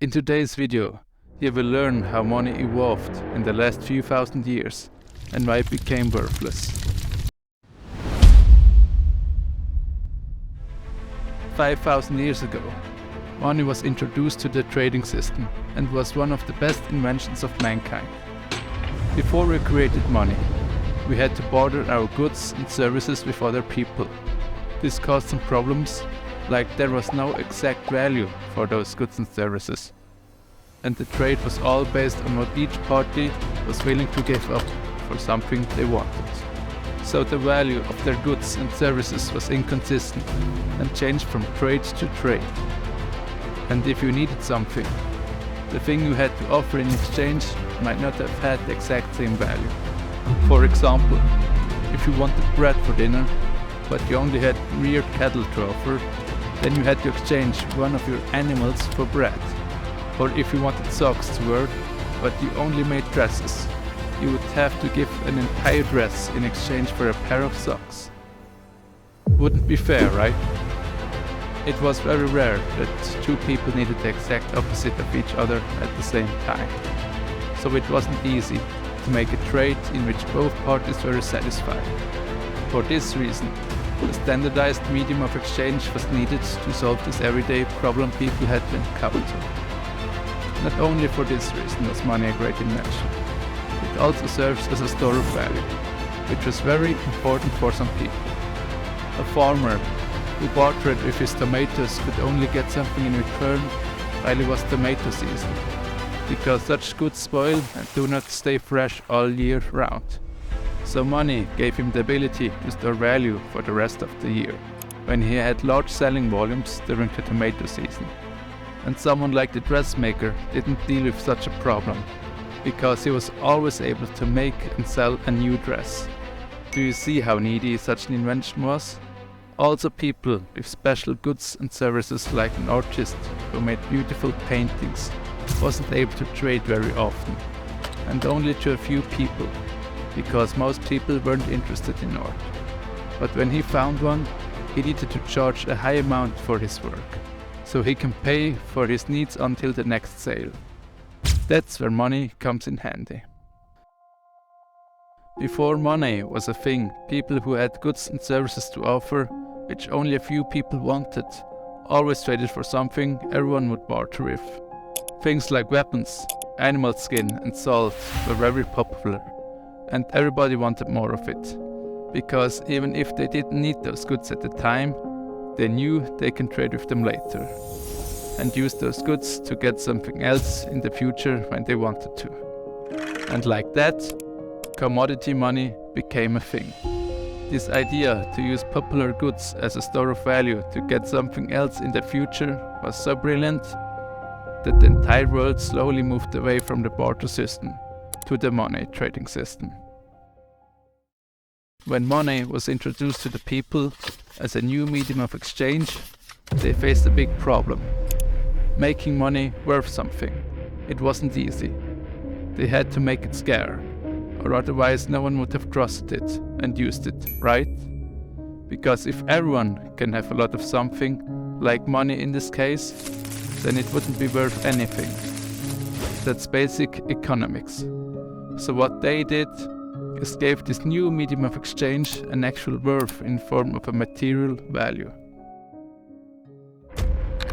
In today's video, you will learn how money evolved in the last few thousand years and why it became worthless. 5,000 years ago, money was introduced to the trading system and was one of the best inventions of mankind. Before we created money, we had to barter our goods and services with other people. This caused some problems, like there was no exact value for those goods and services. And the trade was all based on what each party was willing to give up for something they wanted. So the value of their goods and services was inconsistent and changed from trade to trade. And if you needed something, the thing you had to offer in exchange might not have had the exact same value. For example, if you wanted bread for dinner, but you only had reared cattle to offer, then you had to exchange one of your animals for bread. Or if you wanted socks to wear, but you only made dresses, you would have to give an entire dress in exchange for a pair of socks. Wouldn't be fair, right? It was very rare that two people needed the exact opposite of each other at the same time. So it wasn't easy to make a trade in which both parties were satisfied. For this reason, a standardized medium of exchange was needed to solve this everyday problem people had to encounter. Not only for this reason was money a great invention, it also serves as a store of value, which was very important for some people. A farmer who bartered with his tomatoes could only get something in return while it was tomato season, because such goods spoil and do not stay fresh all year round. So money gave him the ability to store value for the rest of the year, when he had large selling volumes during the tomato season. And someone like the dressmaker didn't deal with such a problem, because he was always able to make and sell a new dress. Do you see how needy such an invention was? Also, people with special goods and services, like an artist who made beautiful paintings, wasn't able to trade very often, and only to a few people, because most people weren't interested in art. But when he found one, he needed to charge a high amount for his work, so he can pay for his needs until the next sale. That's where money comes in handy. Before money was a thing, people who had goods and services to offer, which only a few people wanted, always traded for something everyone would barter with. Things like weapons, animal skin and salt were very popular, and everybody wanted more of it, because even if they didn't need those goods at the time, they knew they can trade with them later, and use those goods to get something else in the future when they wanted to. And like that, commodity money became a thing. This idea to use popular goods as a store of value to get something else in the future was so brilliant that the entire world slowly moved away from the barter system to the money trading system. When money was introduced to the people as a new medium of exchange, they faced a big problem: making money worth something. It wasn't easy. They had to make it scarce, or otherwise no one would have trusted it and used it, right? Because if everyone can have a lot of something, like money in this case, then it wouldn't be worth anything. That's basic economics. So what they did is gave this new medium of exchange an actual worth in form of a material value.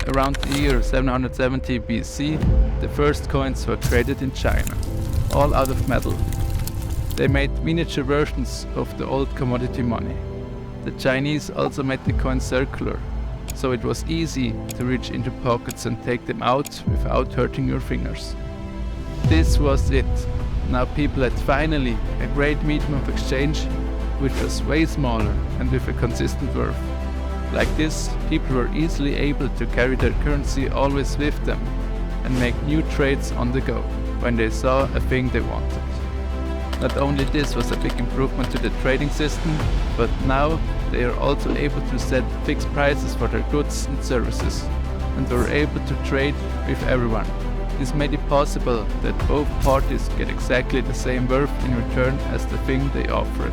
Around the year 770 BC, the first coins were created in China, all out of metal. They made miniature versions of the old commodity money. The Chinese also made the coins circular, so it was easy to reach into pockets and take them out without hurting your fingers. This was it. Now people had finally a great medium of exchange, which was way smaller and with a consistent worth. Like this, people were easily able to carry their currency always with them and make new trades on the go when they saw a thing they wanted. Not only this was a big improvement to the trading system, but now they are also able to set fixed prices for their goods and services, and were able to trade with everyone. This made it possible that both parties get exactly the same worth in return as the thing they offered,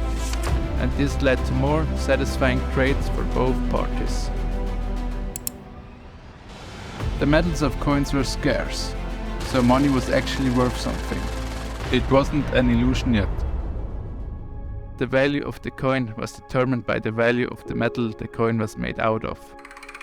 and this led to more satisfying trades for both parties. The metals of coins were scarce, so money was actually worth something. It wasn't an illusion yet. The value of the coin was determined by the value of the metal the coin was made out of.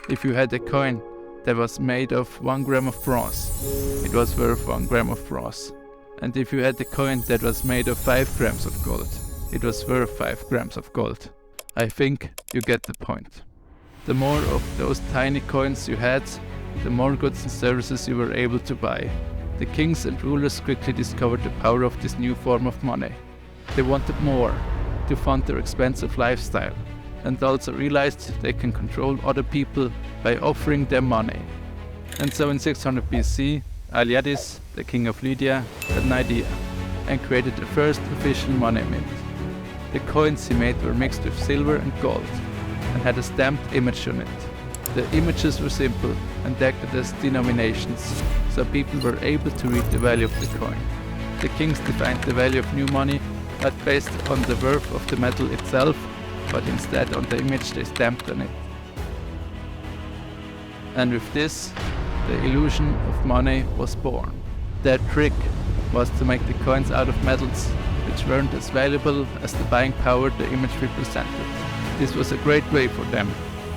If you had a coin that was made of 1 gram of bronze, it was worth 1 gram of bronze. And if you had a coin that was made of 5 grams of gold, it was worth 5 grams of gold. I think you get the point. The more of those tiny coins you had, the more goods and services you were able to buy. The kings and rulers quickly discovered the power of this new form of money. They wanted more to fund their expensive lifestyle, and also realized they can control other people by offering them money. And so in 600 BC, Alyattes, the king of Lydia, had an idea and created the first official money mint. The coins he made were mixed with silver and gold and had a stamped image on it. The images were simple and acted as denominations, so people were able to read the value of the coin. The kings defined the value of new money not based on the worth of the metal itself, but instead on the image they stamped on it. And with this, the illusion of money was born. Their trick was to make the coins out of metals which weren't as valuable as the buying power the image represented. This was a great way for them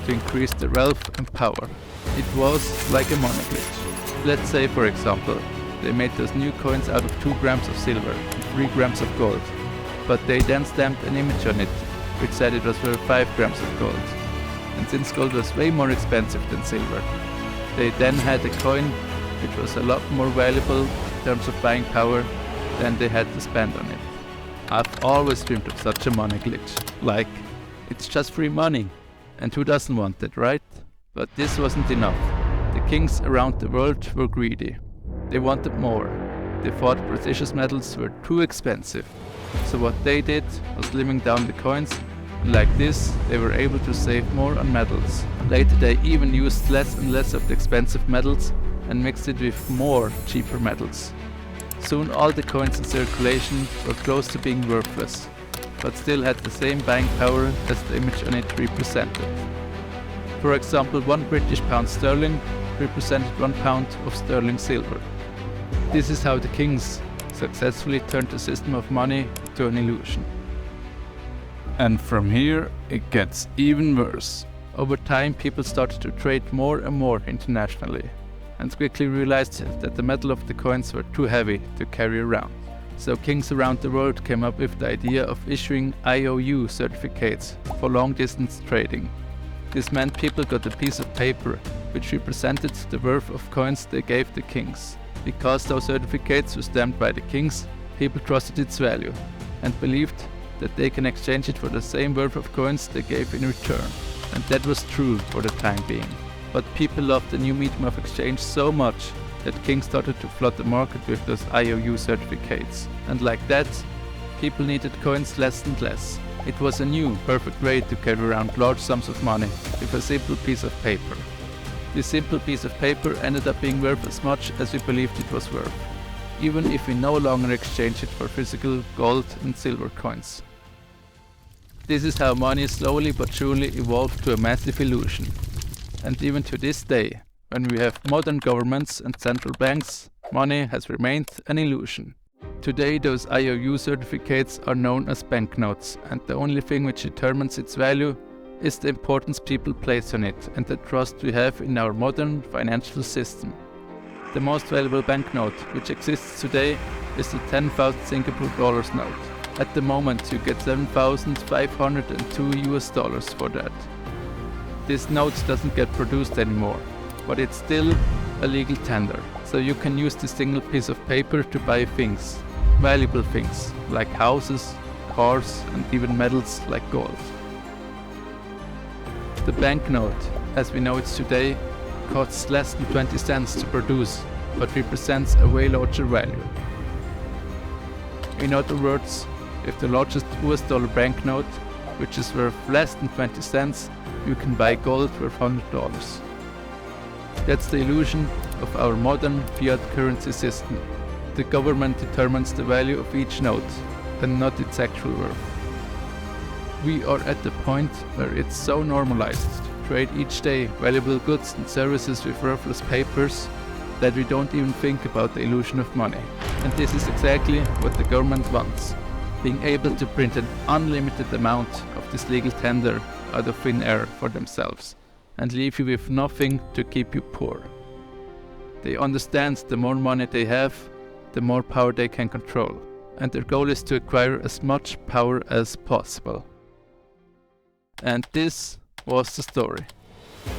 to increase their wealth and power. It was like a money glitch. Let's say, for example, they made those new coins out of 2 grams of silver and 3 grams of gold, but they then stamped an image on it which said it was worth 5 grams of gold. And since gold was way more expensive than silver, they then had a coin which was a lot more valuable in terms of buying power than they had to spend on it. I've always dreamed of such a money glitch. Like, it's just free money, and who doesn't want that, right? But this wasn't enough. The kings around the world were greedy. They wanted more. They thought precious metals were too expensive. So what they did was slimming down the coins. Like this, they were able to save more on metals. Later they even used less and less of the expensive metals and mixed it with more cheaper metals. Soon all the coins in circulation were close to being worthless, but still had the same buying power as the image on it represented. For example, 1 British pound sterling represented 1 pound of sterling silver. This is how the kings successfully turned the system of money to an illusion. And from here it gets even worse. Over time people started to trade more and more internationally, and quickly realized that the metal of the coins were too heavy to carry around. So kings around the world came up with the idea of issuing IOU certificates for long-distance trading. This meant people got a piece of paper which represented the worth of coins they gave the kings. Because those certificates were stamped by the kings, people trusted its value and believed that they can exchange it for the same worth of coins they gave in return. And that was true for the time being. But people loved the new medium of exchange so much that kings started to flood the market with those IOU certificates. And like that, people needed coins less and less. It was a new, perfect way to carry around large sums of money with a simple piece of paper. This simple piece of paper ended up being worth as much as we believed it was worth, even if we no longer exchange it for physical gold and silver coins. This is how money slowly but surely evolved to a massive illusion. And even to this day, when we have modern governments and central banks, money has remained an illusion. Today those IOU certificates are known as banknotes, and the only thing which determines its value is the importance people place on it and the trust we have in our modern financial system. The most valuable banknote which exists today is the 10,000 Singapore dollars note. At the moment you get $7,502 for that. This note doesn't get produced anymore, but it's still a legal tender, so you can use this single piece of paper to buy things, valuable things, like houses, cars, and even metals like gold. The banknote, as we know it today, costs less than 20 cents to produce, but represents a way larger value. In other words, with the largest US dollar banknote, which is worth less than 20 cents, you can buy gold worth $100. That's the illusion of our modern fiat currency system. The government determines the value of each note, and not its actual worth. We are at the point where it's so normalized to trade each day valuable goods and services with worthless papers, that we don't even think about the illusion of money. And this is exactly what the government wants, being able to print an unlimited amount of this legal tender out of thin air for themselves, and leave you with nothing to keep you poor. They understand the more money they have, the more power they can control, and their goal is to acquire as much power as possible. And this was the story.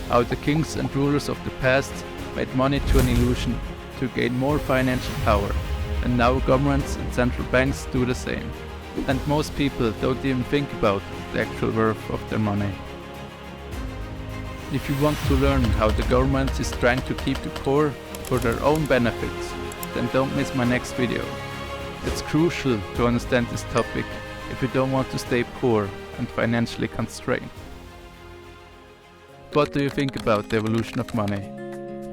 How the kings and rulers of the past made money to an illusion to gain more financial power, and now governments and central banks do the same. And most people don't even think about the actual worth of their money. If you want to learn how the government is trying to keep the poor for their own benefits, then don't miss my next video. It's crucial to understand this topic if you don't want to stay poor and financially constrained. What do you think about the evolution of money?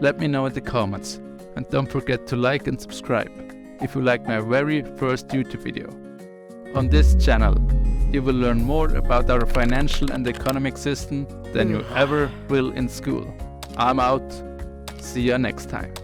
Let me know in the comments, and don't forget to like and subscribe if you like my very first YouTube video. On this channel, you will learn more about our financial and economic system than you ever will in school. I'm out. See you next time.